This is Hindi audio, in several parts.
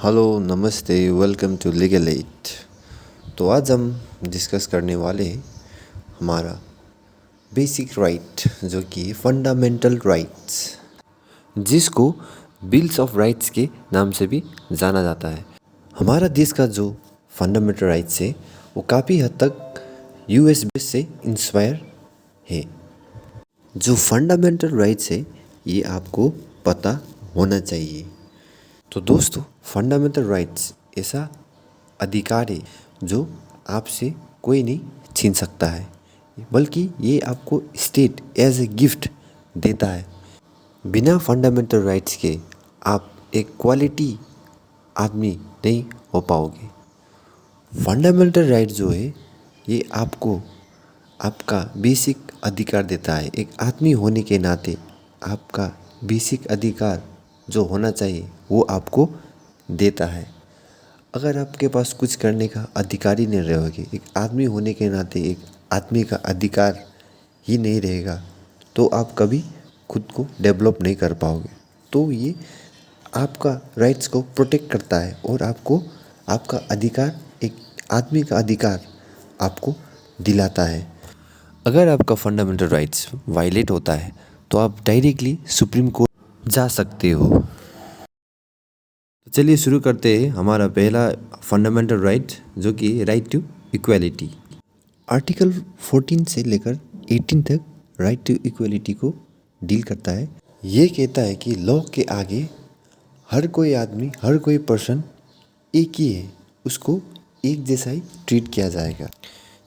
हेलो नमस्ते, वेलकम टू लीगल एड। तो आज हम डिस्कस करने वाले हैं हमारा बेसिक राइट, जो कि फंडामेंटल राइट्स, जिसको बिल्स ऑफ राइट्स के नाम से भी जाना जाता है। हमारा देश का जो फंडामेंटल राइट्स है वो काफ़ी हद तक यूएस बेस से इंस्पायर है। जो फंडामेंटल राइट्स है ये आपको पता होना चाहिए। तो दोस्तों, फंडामेंटल राइट्स ऐसा अधिकार है जो आपसे कोई नहीं छीन सकता है, बल्कि ये आपको स्टेट एज ए गिफ्ट देता है। बिना फंडामेंटल राइट्स के आप एक क्वालिटी आदमी नहीं हो पाओगे। फंडामेंटल राइट जो है ये आपको आपका बेसिक अधिकार देता है। एक आदमी होने के नाते आपका बेसिक अधिकार जो होना चाहिए वो आपको देता है। अगर आपके पास कुछ करने का अधिकार ही नहीं रहेगा, एक आदमी होने के नाते एक आदमी का अधिकार ही नहीं रहेगा, तो आप कभी खुद को डेवलप नहीं कर पाओगे। तो ये आपका राइट्स को प्रोटेक्ट करता है और आपको आपका अधिकार, एक आदमी का अधिकार आपको दिलाता है। अगर आपका फंडामेंटल राइट्स वायलेट होता है तो आप डायरेक्टली सुप्रीम कोर्ट जा सकते हो। चलिए शुरू करते हैं हमारा पहला फंडामेंटल राइट, जो कि राइट टू इक्वालिटी। आर्टिकल 14 से लेकर 18 तक राइट टू इक्वालिटी को डील करता है। ये कहता है कि लॉ के आगे हर कोई आदमी, हर कोई पर्सन एक ही है, उसको एक जैसा ही ट्रीट किया जाएगा।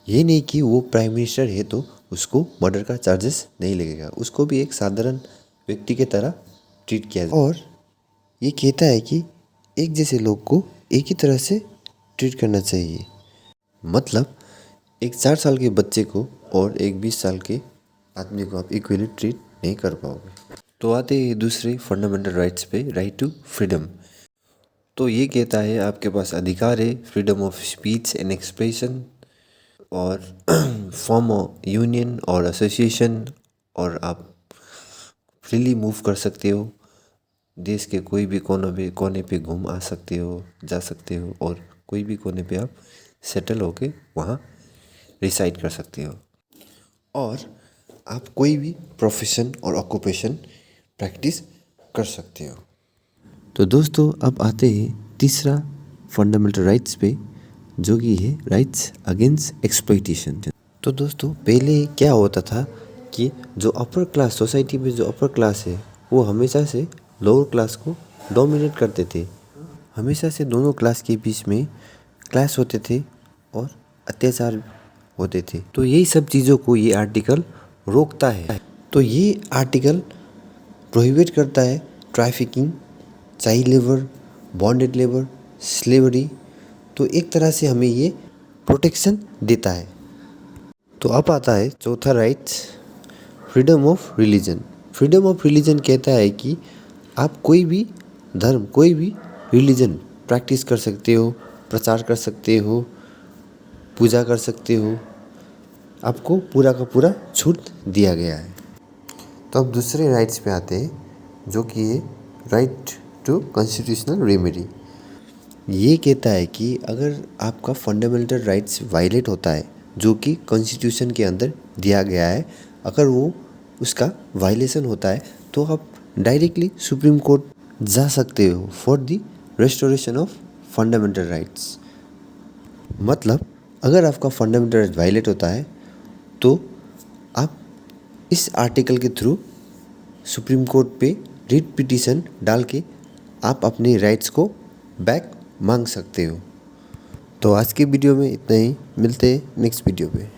ये नहीं कि वो प्राइम मिनिस्टर है तो उसको मर्डर का चार्जेस नहीं लगेगा, उसको भी एक साधारण व्यक्ति की तरह ट्रीट किया जाएगा। और ये कहता है कि एक जैसे लोग को एक ही तरह से ट्रीट करना चाहिए। मतलब एक 4 साल के बच्चे को और एक 20 साल के आदमी को आप इक्वली ट्रीट नहीं कर पाओगे। तो आते हैं दूसरे फंडामेंटल राइट्स पे, राइट टू फ्रीडम। तो ये कहता है आपके पास अधिकार है freedom of speech and expression और फॉर्म ऑफ यूनियन और एसोसिएशन, और आप फ्रीली मूव कर सकते हो, देश के कोई भी कोने पे घूम आ सकते हो, जा सकते हो, और कोई भी कोने पे आप सेटल होके वहाँ रिसाइड कर सकते हो, और आप कोई भी प्रोफेशन और ऑक्यूपेशन प्रैक्टिस कर सकते हो। तो दोस्तों, अब आते हैं तीसरा फंडामेंटल राइट्स पे, जो कि है राइट्स अगेंस्ट एक्सप्लॉइटेशन। तो दोस्तों, पहले क्या होता था कि जो अपर क्लास सोसाइटी में, जो अपर क्लास है वो हमेशा से लोअर क्लास को डोमिनेट करते थे। हमेशा से दोनों क्लास के बीच में क्लैश होते थे और अत्याचार होते थे। तो यही सब चीज़ों को ये आर्टिकल रोकता है। तो ये आर्टिकल प्रोहिबिट करता है trafficking, child labour, bonded labour, slavery. तो एक तरह से हमें ये प्रोटेक्शन देता है। तो अब आता है चौथा rights, freedom of religion. Freedom of religion कहता है कि आप कोई भी धर्म, कोई भी रिलीजन प्रैक्टिस कर सकते हो, प्रचार कर सकते हो, पूजा कर सकते हो, आपको पूरा का पूरा छूट दिया गया है। तो अब दूसरे राइट्स पे आते हैं, जो कि है राइट टू कॉन्स्टिट्यूशनल रेमेडी। ये कहता है कि अगर आपका फंडामेंटल राइट्स वायलेट होता है, जो कि कॉन्स्टिट्यूशन के अंदर दिया गया है, अगर वो उसका वायलेशन होता है तो आप डायरेक्टली सुप्रीम कोर्ट जा सकते हो for the restoration of fundamental rights. मतलब अगर आपका फंडामेंटल राइट वायलेट होता है तो आप इस आर्टिकल के थ्रू सुप्रीम कोर्ट पे रिट पिटीशन डाल के आप अपने राइट्स को बैक मांग सकते हो। तो आज के वीडियो में इतना ही, मिलते हैं नेक्स्ट वीडियो पे।